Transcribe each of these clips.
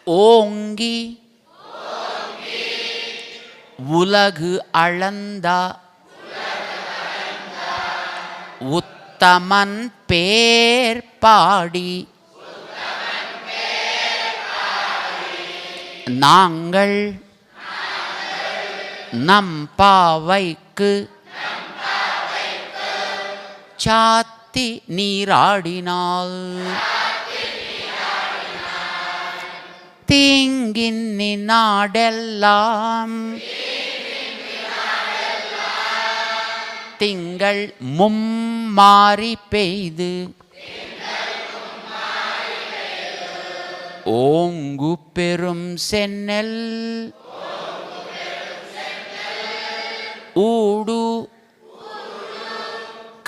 ஓங்கி உலகு அளந்த உத்தமன் பேர் பாடி நாங்கள் நம் பாவைக்கு சாத்தி நீராடினால் தீங்கின்னி நாடெல்லாம் திங்கள் மும்மாறி பெய்து ஓங்கு பெரும் சென்னல் ஊடு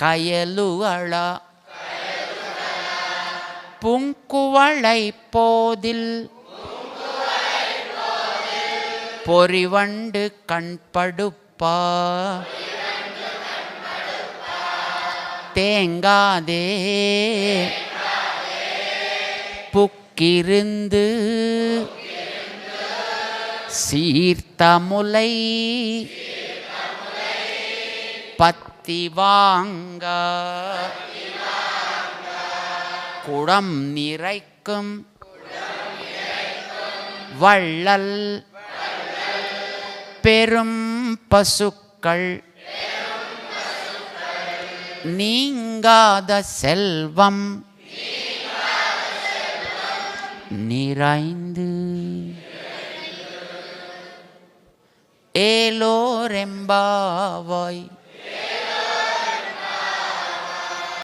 கயலுகள புங்குவளை போதில் பொறிவண்டு கண்படுப்பா தேங்காதே புக்கிருந்து சீர்த்தமுலை பத்தி வாங்க குடம் நிறைக்கும் வள்ளல் பெரும் பசுக்கள் நீங்காத செல்வம் நிறைந்து ஏலோரெம்பாவாய்.